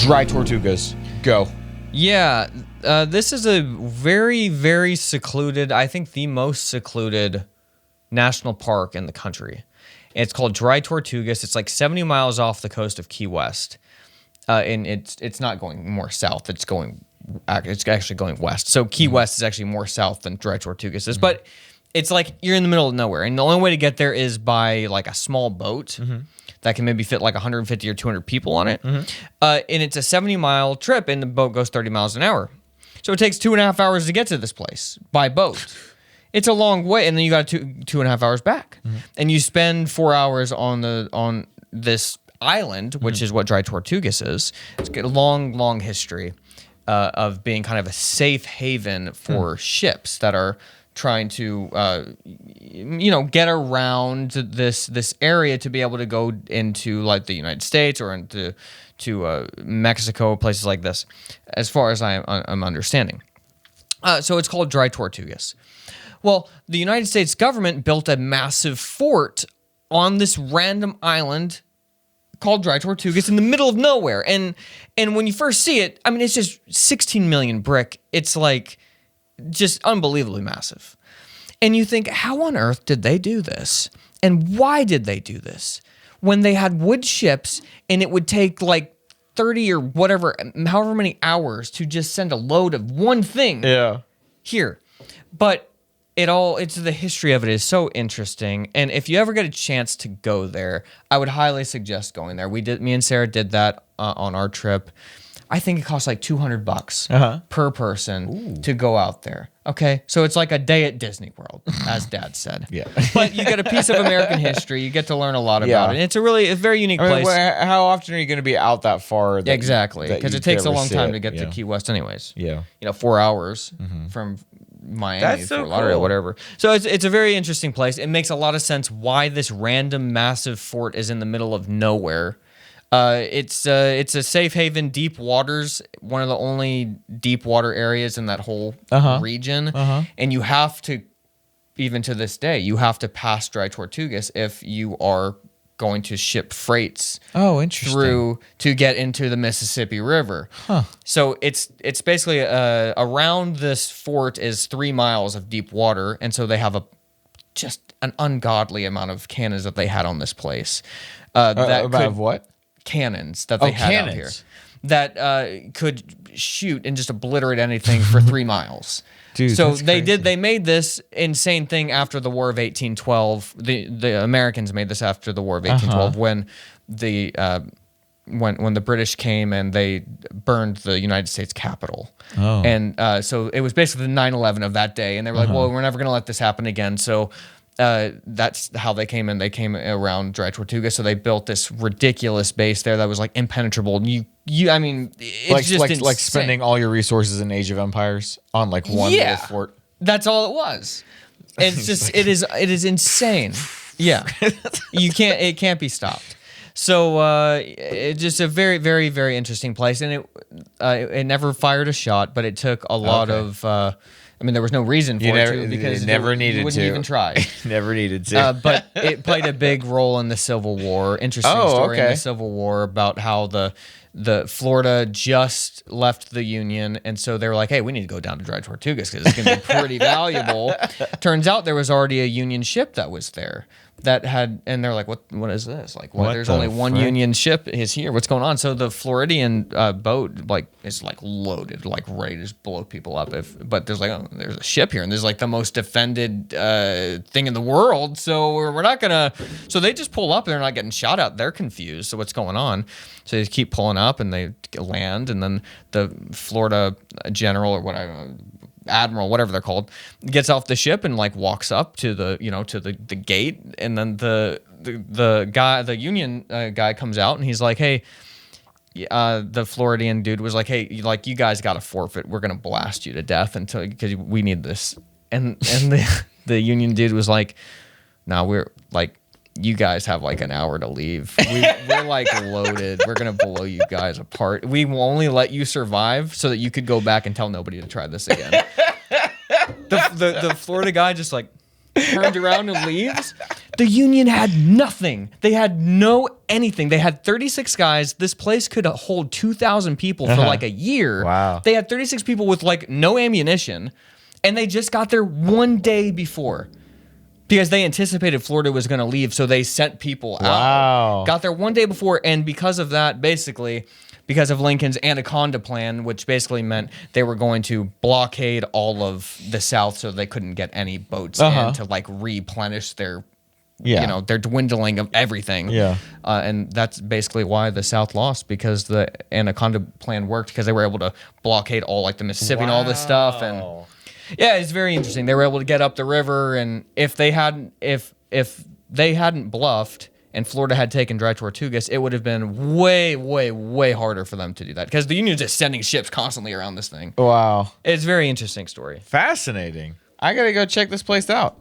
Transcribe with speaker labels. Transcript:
Speaker 1: Dry Tortugas. Go.
Speaker 2: Yeah, this is a very, very secluded, I think the most secluded national park in the country. It's called Dry Tortugas. It's like 70 miles off the coast of Key West. And it's not going more south. It's actually going west. So Key West is actually more south than Dry Tortugas is. But it's like you're in the middle of nowhere. And the only way to get there is by like a small boat that can maybe fit like 150 or 200 people on it. And it's a 70-mile trip, and the boat goes 30 miles an hour. So it takes 2.5 hours to get to this place by boat. It's a long way, and then you got 2.5 hours back. And you spend 4 hours on this island, which is what Dry Tortugas is. It's got a long history of being kind of a safe haven for ships that are trying to get around this area to be able to go into like the United States or into Mexico, places like this, as far as I'm understanding. So it's called Dry Tortugas. Well, the United States government built a massive fort on this random island called Dry Tortugas in the middle of nowhere. And when you first see it, I mean, it's just 16 million brick. It's like just unbelievably massive. And you think, how on earth did they do this? And why did they do this? When they had wood ships and it would take like 30 or whatever, however many hours to just send a load of one thing here. But it's the history of it is so interesting. And if you ever get a chance to go there, I would highly suggest going there. Me and Sarah did that on our trip. I think it costs like $200 per person to go out there. Okay, so it's like a day at Disney World, as Dad said. But you get a piece of American history. You get to learn a lot about it. And it's a very unique place.
Speaker 1: How often are you going to be out that far?
Speaker 2: Exactly, because it takes a long time to get to Key West, anyways. 4 hours from Miami, Fort Lauderdale, whatever. So it's a very interesting place. It makes a lot of sense why this random massive fort is in the middle of nowhere. It's a safe haven, deep waters, one of the only deep water areas in that whole region. And you have to, even to this day, you have to pass Dry Tortugas if you are going to ship freights through to get into the Mississippi River. So it's basically around this fort is 3 miles of deep water, and so they have just an ungodly amount of cannons that they had on this place.
Speaker 1: What?
Speaker 2: Cannons that they had out here that could shoot and just obliterate anything for 3 miles.
Speaker 1: Dude,
Speaker 2: so they made this insane thing after the War of 1812. The Americans made this after the War of 1812 when the British came and they burned the United States Capitol. And so it was basically the 9/11 of that day, and they were like, well, we're never going to let this happen again. So that's how they came in. They came around Dry Tortuga, so they built this ridiculous base there that was like impenetrable. And I mean, it's just insane.
Speaker 1: Like spending all your resources in Age of Empires on like one little fort.
Speaker 2: That's all it was. It's just it is insane. Yeah, it can't be stopped. So it's just a very, very, very interesting place, and it never fired a shot, but it took a lot of. I mean, there was no reason for it to because you wouldn't even try.
Speaker 1: Never needed to.
Speaker 2: But it played a big role in the Civil War. Interesting story in the Civil War about how the Florida just left the Union, and so they were like, hey, we need to go down to Dry Tortugas because it's going to be pretty valuable. Turns out there was already a Union ship that was there that had, and they're like, what is this? Like, there's only one Union ship is here. What's going on? So the Floridian boat is like loaded, like ready to just blow people up. But there's there's a ship here, and there's like the most defended thing in the world. So we're not gonna. So they just pull up, and they're not getting shot at. They're confused. So what's going on? So they keep pulling up, and they land, and then the Florida general or whatever. Admiral, whatever they're called, gets off the ship and like walks up to the the gate, and then the Union guy comes out, and he's like, hey, the Floridian dude was like, hey, like you guys got to forfeit. We're gonna blast you to death because we need this. And the Union dude was like, no, we're like, you guys have like an hour to leave. We're like loaded. We're going to blow you guys apart. We will only let you survive so that you could go back and tell nobody to try this again. The Florida guy just like turns around and leaves. The Union had nothing. They had no anything. They had 36 guys. This place could hold 2,000 people for like a year.
Speaker 1: Wow.
Speaker 2: They had 36 people with like no ammunition, and they just got there one day before because they anticipated Florida was going to leave, so they sent people out.
Speaker 1: Wow.
Speaker 2: Got there one day before, and because of that, basically, because of Lincoln's Anaconda Plan, which basically meant they were going to blockade all of the South so they couldn't get any boats in to like replenish their their dwindling of everything.
Speaker 1: Yeah.
Speaker 2: And that's basically why the South lost, because the Anaconda Plan worked, because they were able to blockade all like the Mississippi and all this stuff. And yeah, it's very interesting. They were able to get up the river, and if they hadn't bluffed and Florida had taken Dry Tortugas, it would have been way, way, way harder for them to do that, because the Union's just sending ships constantly around this thing.
Speaker 1: Wow.
Speaker 2: It's a very interesting story.
Speaker 1: Fascinating. I gotta go check this place out.